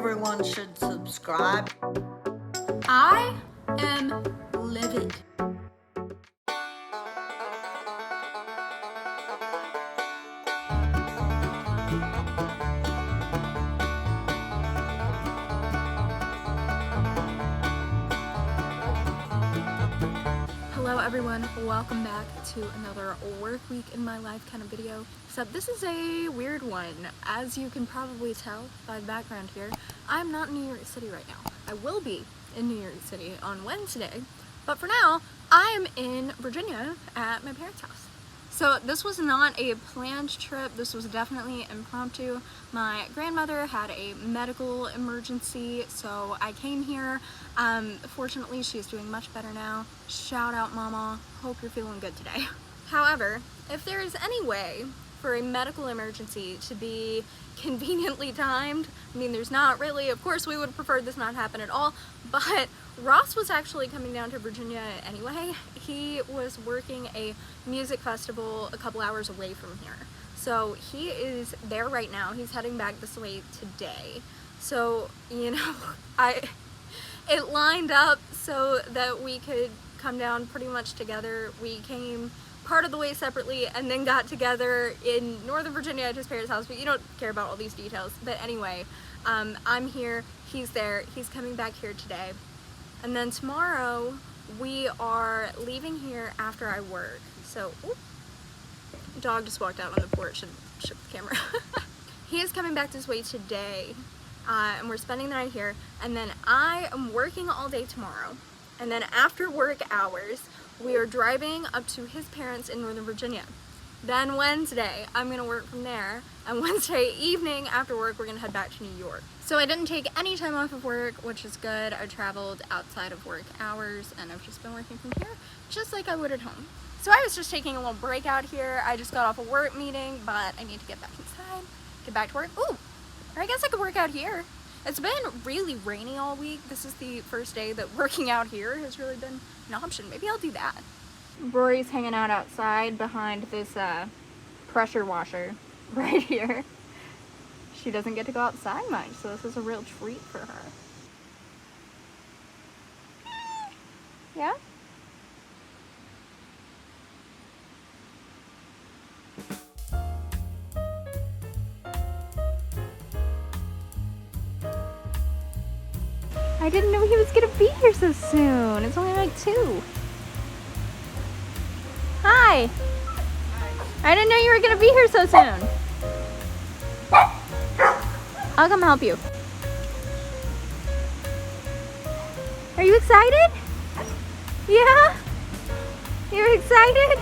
everyone should subscribe. I am livid. Hello everyone, welcome back to another work week in my life kind of video. Except this is a weird one. As you can probably tell by the background here, I'm not in New York City right now. I will be in New York City on Wednesday, but for now, I am in Virginia at my parents' house. So this was not a planned trip, this was definitely impromptu. My grandmother had a medical emergency, so I came here. Fortunately, she's doing much better now. Shout out, Mama. Hope you're feeling good today. However, if there is any way for a medical emergency to be conveniently timed, I mean, there's not really. Of course, we would have preferred this not happen at all, but Ross was actually coming down to Virginia anyway. He was working a music festival a couple hours away from here. So he is there right now. He's heading back this way today. So, you know, it lined up so that we could come down pretty much together. We came part of the way separately and then got together in Northern Virginia at his parents' house, but you don't care about all these details. But anyway, I'm here, he's there, he's coming back here today. And then tomorrow we are leaving here after I work. So, dog just walked out on the porch and shook the camera. He is coming back this way today, and we're spending the night here. And then I am working all day tomorrow. And then after work hours, we are driving up to his parents in Northern Virginia. Then Wednesday, I'm gonna work from there. And Wednesday evening after work, we're gonna head back to New York. So I didn't take any time off of work, which is good. I traveled outside of work hours and I've just been working from here, just like I would at home. So I was just taking a little break out here. I just got off a work meeting, but I need to get back inside, get back to work. Ooh, or I guess I could work out here. It's been really rainy all week. This is the first day that working out here has really been an option. Maybe I'll do that. Rory's hanging out outside behind this pressure washer right here. She doesn't get to go outside much, so this is a real treat for her. Yeah? I didn't know he was gonna be here so soon. It's only like 2. Hi. I didn't know you were gonna be here so soon. I'll come help you. Are you excited? Yeah? You're excited?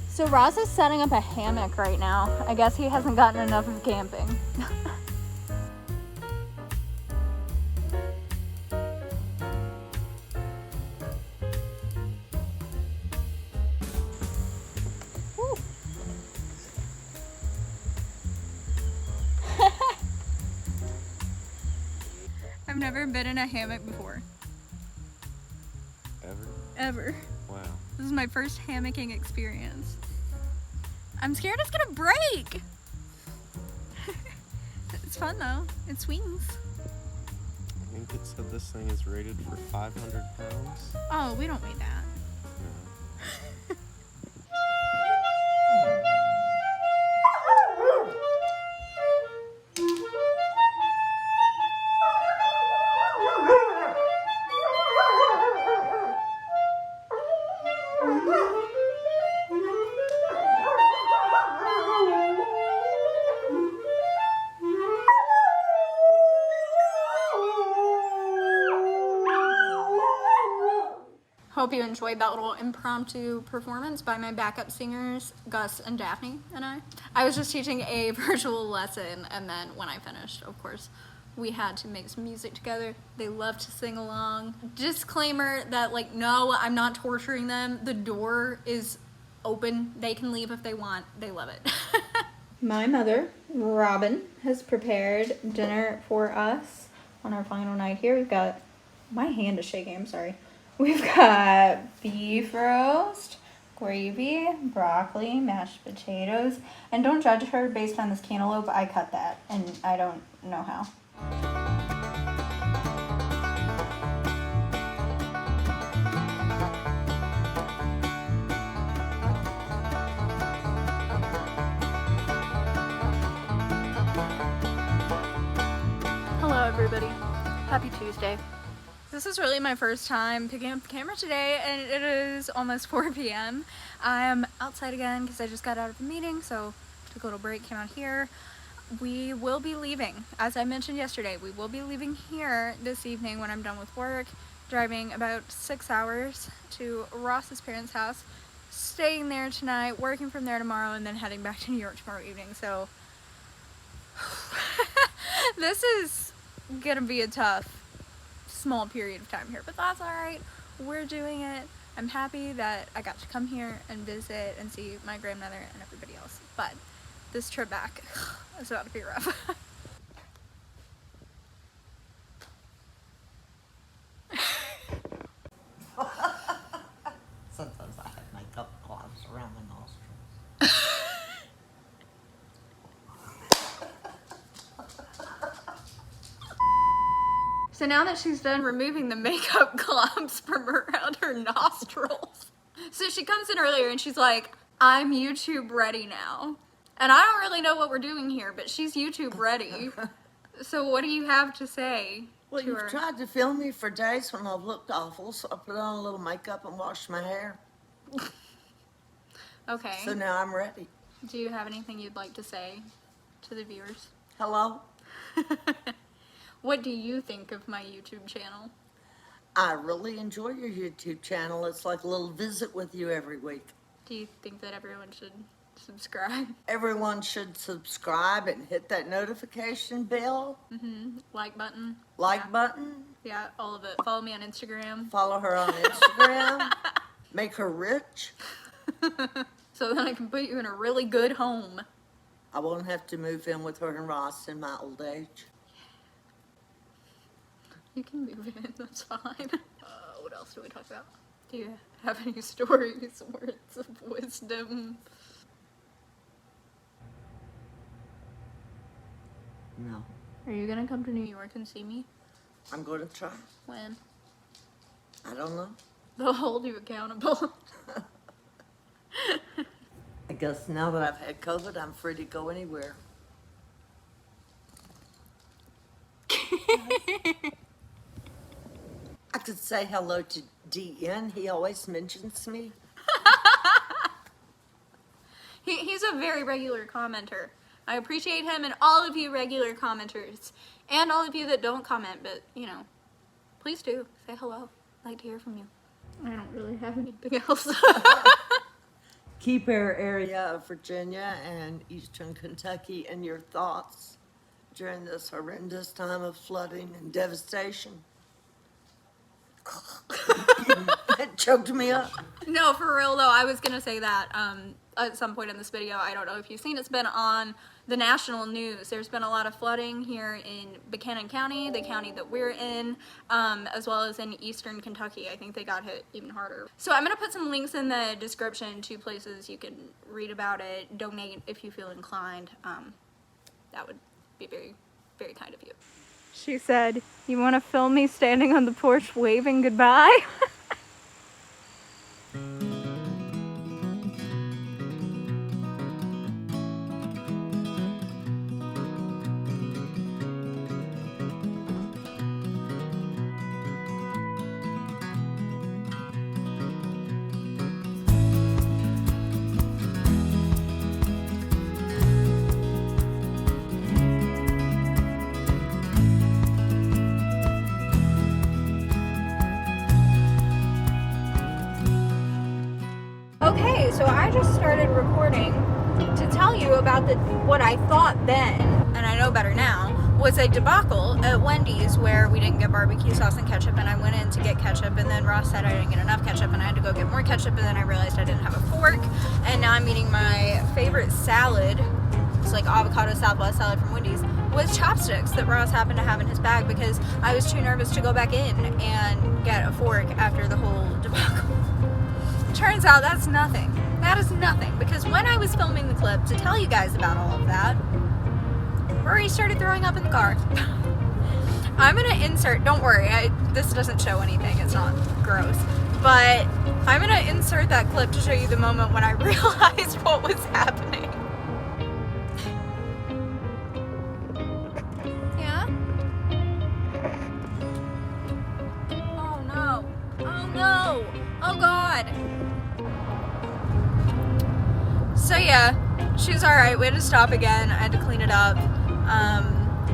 So Ross is setting up a hammock right now. I guess he hasn't gotten enough of camping. I've never been in a hammock before. Ever. Wow. This is my first hammocking experience. I'm scared it's gonna break. It's fun though. It swings. I think it said this thing is rated for 500 pounds. Oh, we don't weigh that. Hope you enjoyed that little impromptu performance by my backup singers, Gus and Daphne and I. I was just teaching a virtual lesson, and then when I finished, of course, we had to make some music together. They love to sing along. Disclaimer that, like, no, I'm not torturing them. The door is open. They can leave if they want. They love it. My mother, Robin, has prepared dinner for us on our final night here. We've got, my hand is shaking, I'm sorry. We've got beef roast, gravy, broccoli, mashed potatoes, and don't judge her based on this cantaloupe. I cut that, and I don't know how. Hello everybody, happy Tuesday. This is really my first time picking up the camera today, and it is almost 4 p.m. I am outside again because I just got out of a meeting, so took a little break, came out here. We will be leaving, as I mentioned yesterday, we will be leaving here this evening when I'm done with work, driving about 6 hours to Ross's parents' house, staying there tonight, working from there tomorrow, and then heading back to New York tomorrow evening. So this is gonna be a tough small period of time here, but that's all right. We're doing it. I'm happy that I got to come here and visit and see my grandmother and everybody else, but this trip back is about to be rough. Sometimes I have makeup gloves around my nostrils. So now that she's done removing the makeup globs from around her nostrils, so she comes in earlier and she's like, I'm YouTube ready now. And I don't really know what we're doing here, but she's YouTube ready. So what do you have to say Well, to you've her? tried to film me for days when I've looked awful, so I put on a little makeup and washed my hair. Okay. So now I'm ready. Do you have anything you'd like to say to the viewers? Hello? What do you think of my YouTube channel? I really enjoy your YouTube channel. It's like a little visit with you every week. Do you think that everyone should subscribe? Everyone should subscribe and hit that notification bell, Like button? like Yeah. button, Yeah, all of it. Follow me on Instagram. follow her on Instagram, make her rich. So then I can put you in a really good home. I won't have to move in with her and Ross in my old age. You can move in, that's fine. What else do we talk about? Do you have any stories, words of wisdom? No, Are you gonna come to New York and see me? I'm going to try. When? I don't know. They'll hold you accountable. I guess now that I've had COVID, I'm free to go anywhere. I could say hello to DN. He always mentions me. He's a very regular commenter. I appreciate him and all of you regular commenters. And all of you that don't comment, but, you know, please do. Say hello. I'd like to hear from you. I don't really have anything else. Keep our area of Virginia and eastern Kentucky in your thoughts during this horrendous time of flooding and devastation. That choked me up. No, for real though, I was gonna say that at some point in this video. I don't know if you've seen, it's been on the national news. There's been a lot of flooding here in Buchanan County, the county that we're in, as well as in eastern Kentucky. I think they got hit even harder. So I'm gonna put some links in the description to places you can read about it, donate if you feel inclined. That would be very, very kind of you. She said, "You want to film me standing on the porch waving goodbye?" Okay, so I just started recording to tell you about what I thought then, and I know better now, was a debacle at Wendy's where we didn't get barbecue sauce and ketchup, and I went in to get ketchup, and then Ross said I didn't get enough ketchup, and I had to go get more ketchup, and then I realized I didn't have a fork, and now I'm eating my favorite salad. It's like avocado Southwest salad from Wendy's with chopsticks that Ross happened to have in his bag because I was too nervous to go back in and get a fork after the whole turns out that's nothing. That is nothing, because when I was filming the clip to tell you guys about all of that, Rory started throwing up in the car. I'm gonna insert, don't worry, this doesn't show anything, it's not gross, but I'm gonna insert that clip to show you the moment when I realized what was happening. Yeah? Oh no. Oh no. Oh God. So yeah, she was alright. We had to stop again. I had to clean it up.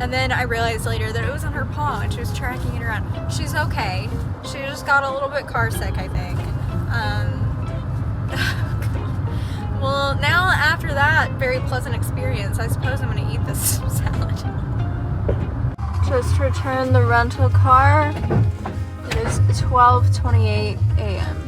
And then I realized later that it was on her paw and she was tracking it around. She's okay. She just got a little bit car sick, I think. Well, now after that very pleasant experience, I suppose I'm gonna eat this salad. Just returned the rental car. It is 12:28 a.m.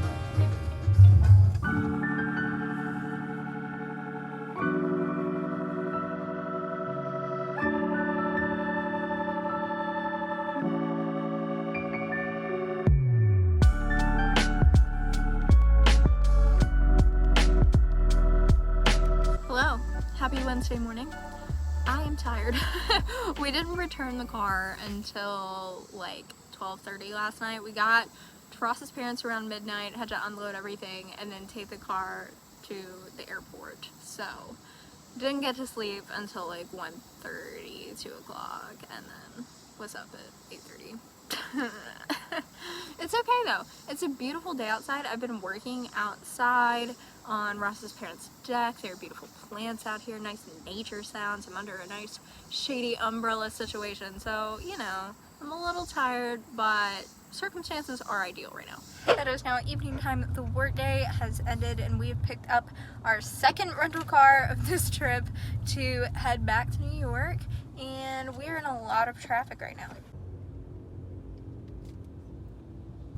Hello, happy Wednesday morning. I am tired. We didn't return the car until like 12:30 last night. We got to Ross's parents around midnight, had to unload everything and then take the car to the airport. So didn't get to sleep until like 1:30, 2 o'clock, and then was up at 8:30. It's okay though. It's a beautiful day outside. I've been working outside on Ross's parents' deck. There are beautiful plants out here, nice nature sounds. I'm under a nice shady umbrella situation, so you know, I'm a little tired, but circumstances are ideal right now. It is now evening time. The workday has ended and we've picked up our second rental car of this trip to head back to New York, and we're in a lot of traffic right now.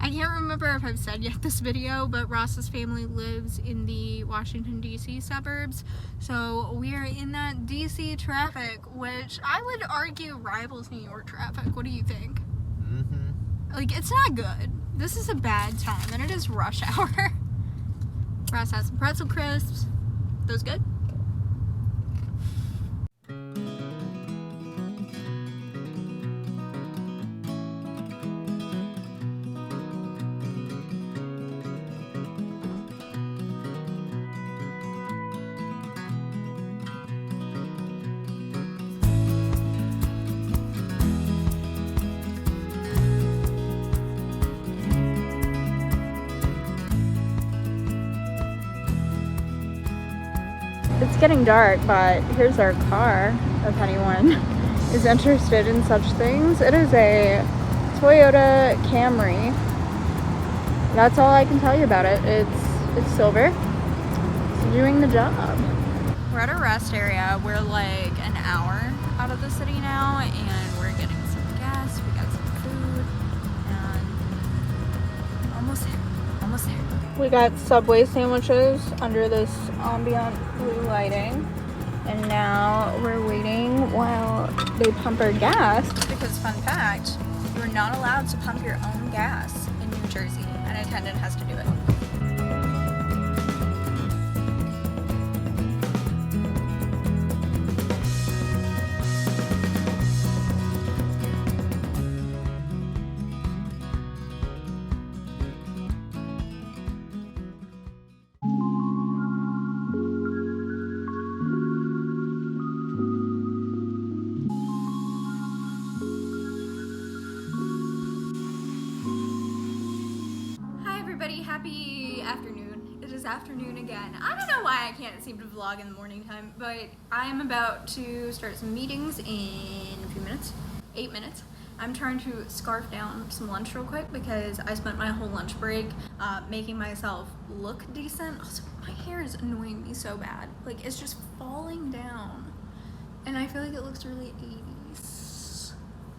I can't remember if I've said yet this video, but Ross's family lives in the Washington, D.C. suburbs. So we are in that D.C. traffic, which I would argue rivals New York traffic. What do you think? Mm-hmm. Like, it's not good. This is a bad time, and it is rush hour. Ross has some pretzel crisps. Those good? It's getting dark, but here's our car, if anyone is interested in such things. It is a Toyota Camry. That's all I can tell you about it. It's silver. It's doing the job. We're at a rest area. We're like an hour out of the city now, and we're getting some gas. We got some food, and almost there. Almost there. We got Subway sandwiches under this ambient blue lighting, and now we're waiting while they pump our gas. Because fun fact, you're not allowed to pump your own gas in New Jersey. An attendant has to do it. Happy afternoon. It is afternoon again. I don't know why I can't seem to vlog in the morning time, but I'm about to start some meetings in a few minutes, 8 minutes. I'm trying to scarf down some lunch real quick because I spent my whole lunch break making myself look decent. Also, my hair is annoying me so bad. Like, it's just falling down, and I feel like it looks really 80s.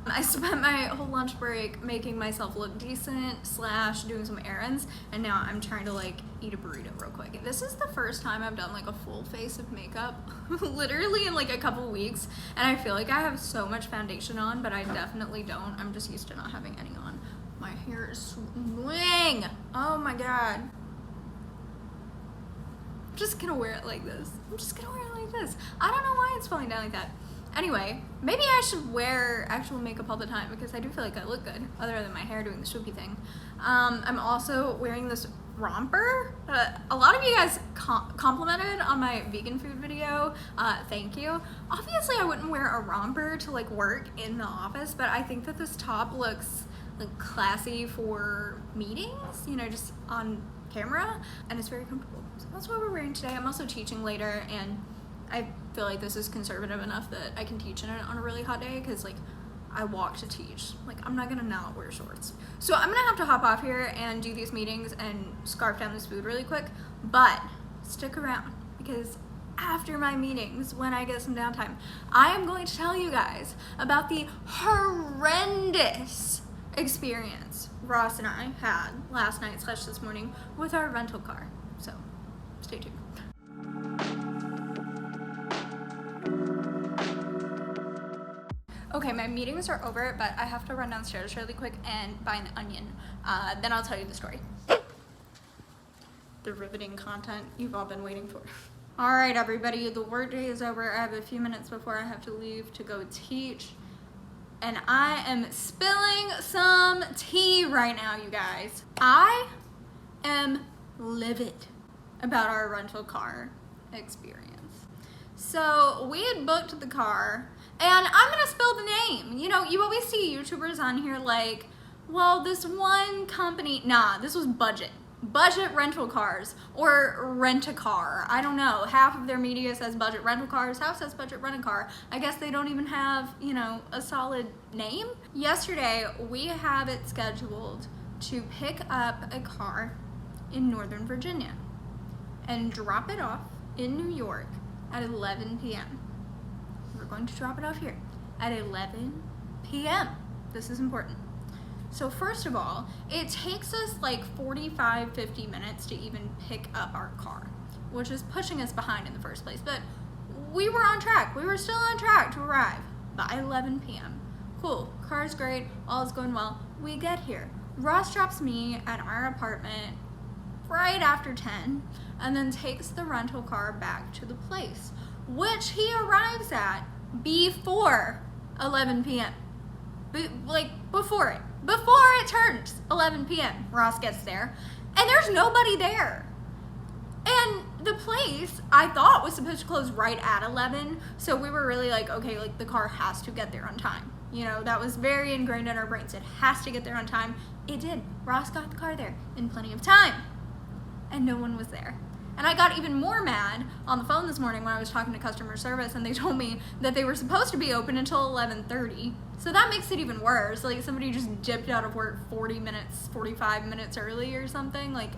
I spent my whole lunch break making myself look decent / doing some errands, and now I'm trying to like eat a burrito real quick. This is the first time I've done like a full face of makeup literally in like a couple weeks, and I feel like I have so much foundation on, but I definitely don't. I'm just used to not having any on. My hair is swing. Oh my god. I'm just gonna wear it like this. I'm just gonna wear it like this. I don't know why it's falling down like that. Anyway, maybe I should wear actual makeup all the time because I do feel like I look good, other than my hair doing the swoopy thing. I'm also wearing this romper. A lot of you guys complimented on my vegan food video. Thank you. Obviously, I wouldn't wear a romper to like work in the office, but I think that this top looks like classy for meetings, you know, just on camera, and it's very comfortable. So that's what we're wearing today. I'm also teaching later, and I feel like this is conservative enough that I can teach in it on a really hot day because like I walk to teach. Like I'm not gonna not wear shorts. So I'm gonna have to hop off here and do these meetings and scarf down this food really quick, but stick around because after my meetings, when I get some downtime, I am going to tell you guys about the horrendous experience Ross and I had last night / this morning with our rental car. So stay tuned. Okay, my meetings are over, but I have to run downstairs really quick and buy an onion. Then I'll tell you the story. The riveting content you've all been waiting for. All right, everybody, the workday is over. I have a few minutes before I have to leave to go teach. And I am spilling some tea right now, you guys. I am livid about our rental car experience. So we had booked the car, and I'm gonna spill the name. You know, you always see YouTubers on here like, well, this one company, nah, this was Budget rental cars, or Rent-A-Car. I don't know, half of their media says Budget rental cars, half says Budget Rent-A-Car. I guess they don't even have, you know, a solid name. Yesterday, we have it scheduled to pick up a car in Northern Virginia and drop it off in New York at 11 p.m. We're going to drop it off here at 11 p.m. This is important. So first of all, it takes us like 45-50 minutes to even pick up our car, which is pushing us behind in the first place. But we were on track. We were still on track to arrive by 11 p.m. Cool, car's great, all is going well. We get here. Ross drops me at our apartment right after 10 and then takes the rental car back to the place, which he arrives at before 11 p.m. Before it turns 11 p.m. Ross gets there, and there's nobody there. And the place I thought was supposed to close right at 11, so we were really like, okay, like the car has to get there on time. You know, that was very ingrained in our brains. It has to get there on time. It did. Ross got the car there in plenty of time, and no one was there. And I got even more mad on the phone this morning when I was talking to customer service, and they told me that they were supposed to be open until 11:30. So that makes it even worse. Like somebody just dipped out of work 45 minutes early or something. Like,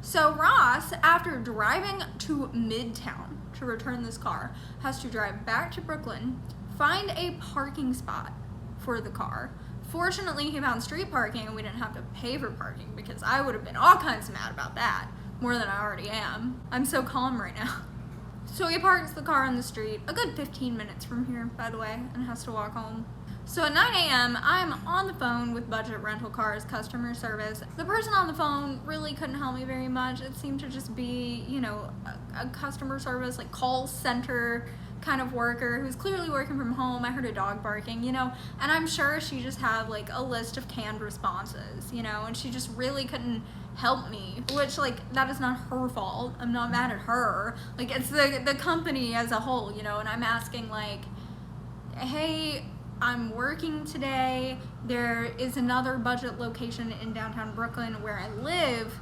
so Ross, after driving to Midtown to return this car, has to drive back to Brooklyn, find a parking spot for the car. Fortunately, he found street parking and we didn't have to pay for parking, because I would have been all kinds of mad about that. More than I already am. I'm so calm right now. So he parks the car on the street, a good 15 minutes from here, by the way, and has to walk home. So at 9 a.m., I'm on the phone with Budget Rental Cars customer service. The person on the phone really couldn't help me very much. It seemed to just be, you know, a customer service, like call center kind of worker who's clearly working from home. I heard a dog barking, you know, and I'm sure she just had like a list of canned responses, you know, and she just really couldn't help me, which like that is not her fault. I'm not mad at her. Like it's the company as a whole, you know, and I'm asking like, hey, I'm working today. There is another Budget location in downtown Brooklyn where I live.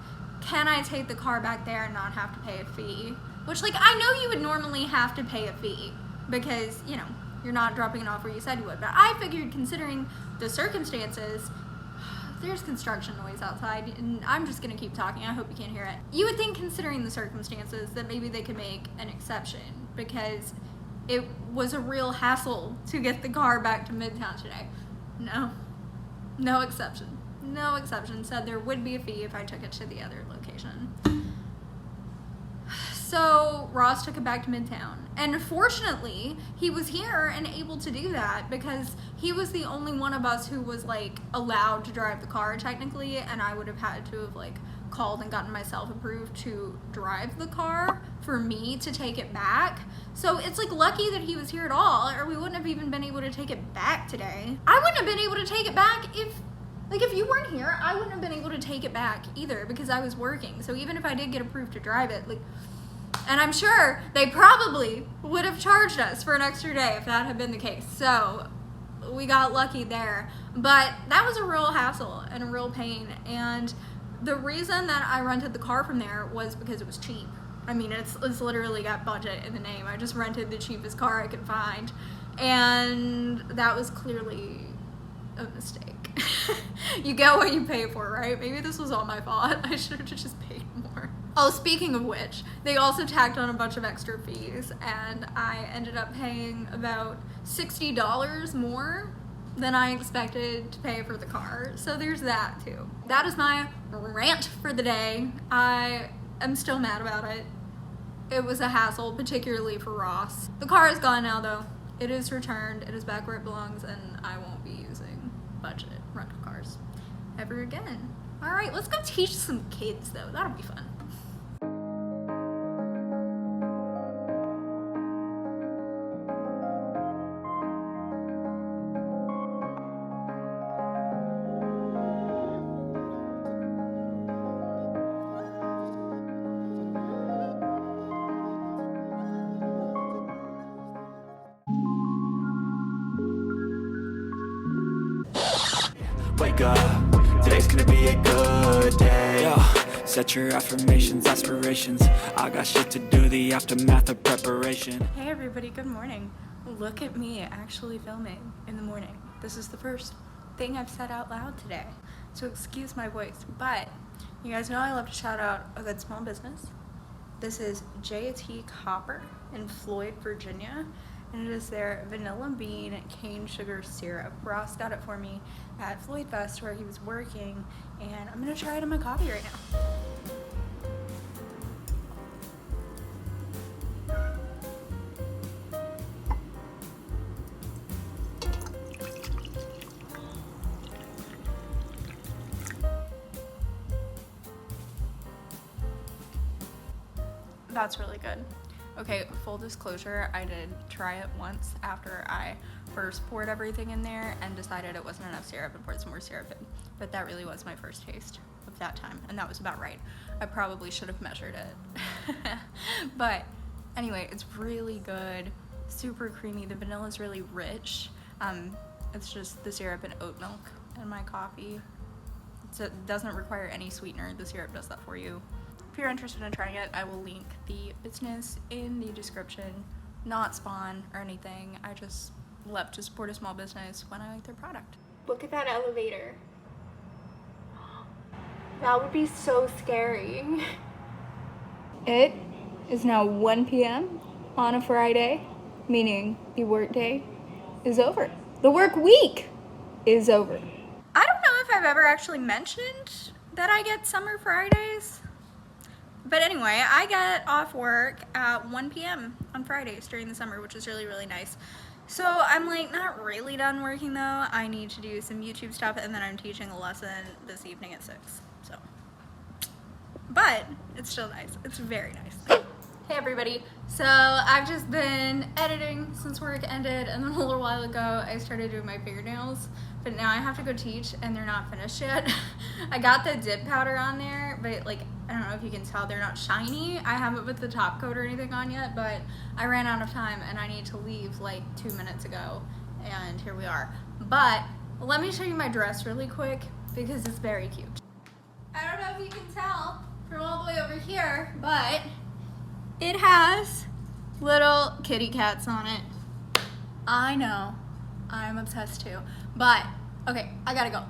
Can I take the car back there and not have to pay a fee? Which, like, I know you would normally have to pay a fee because, you know, you're not dropping it off where you said you would. But I figured, considering the circumstances, there's construction noise outside, and I'm just going to keep talking. I hope you can't hear it. You would think, considering the circumstances, that maybe they could make an exception because it was a real hassle to get the car back to Midtown today. No exception. No exception. Said there would be a fee if I took it to the other location. So Ross took it back to Midtown. And fortunately, he was here and able to do that because he was the only one of us who was like allowed to drive the car technically, and I would have had to have like called and gotten myself approved to drive the car for me to take it back. So it's like lucky that he was here at all, or we wouldn't have even been able to take it back today. I wouldn't have been able to take it back if you weren't here. I wouldn't have been able to take it back either because I was working. So even if I did get approved to drive it, and I'm sure they probably would have charged us for an extra day if that had been the case. So we got lucky there. But that was a real hassle and a real pain. And the reason that I rented the car from there was because it was cheap. I mean, it's literally got budget in the name. I just rented the cheapest car I could find. And that was clearly a mistake. You get what you pay for, right? Maybe this was all my fault. I should have just paid more. Oh, speaking of which, they also tacked on a bunch of extra fees, and I ended up paying about $60 more than I expected to pay for the car. So there's that too. That is my rant for the day. I am still mad about it. It was a hassle, particularly for Ross. The car is gone now though. It is returned, it is back where it belongs, and I won't be using budget rental cars ever again. All right, let's go teach some kids though. That'll be fun. Wake up, today's gonna be a good day. Yo, set your affirmations, aspirations. I got shit to do, the aftermath of preparation. Hey everybody, good morning. Look at me actually filming in the morning. This is the first thing I've said out loud today, so excuse my voice. But you guys know I love to shout out a good small business. This is J.T. Copper in Floyd, Virginia. And it is their vanilla bean cane sugar syrup. Ross got it for me at Floyd Fest where he was working, and I'm gonna try it in my coffee right now. That's really good. Okay, full disclosure, I did try it once after I first poured everything in there and decided it wasn't enough syrup and poured some more syrup in. But that really was my first taste of that time, and that was about right. I probably should have measured it. But anyway, it's really good, super creamy. The vanilla is really rich. It's just the syrup and oat milk in my coffee. It doesn't require any sweetener. The syrup does that for you. If you're interested in trying it, I will link the business in the description. Not spawn or anything. I just love to support a small business when I like their product. Look at that elevator. That would be so scary. It is now 1 p.m. on a Friday, meaning the work day is over. The work week is over. I don't know if I've ever actually mentioned that I get summer Fridays. But anyway, I get off work at 1 p.m. on Fridays during the summer, which is really, really nice. So I'm like not really done working though. I need to do some YouTube stuff, and then I'm teaching a lesson this evening at 6. So, but it's still nice. It's very nice. Hey everybody. So I've just been editing since work ended, and then a little while ago I started doing my fingernails. But now I have to go teach and they're not finished yet. I got the dip powder on there, but like, I don't know if you can tell, they're not shiny. I haven't put the top coat or anything on yet, but I ran out of time and I need to leave like 2 minutes ago, and here we are. But let me show you my dress really quick because it's very cute. I don't know if you can tell from all the way over here, but it has little kitty cats on it. I know, I'm obsessed too. But, okay, I gotta go.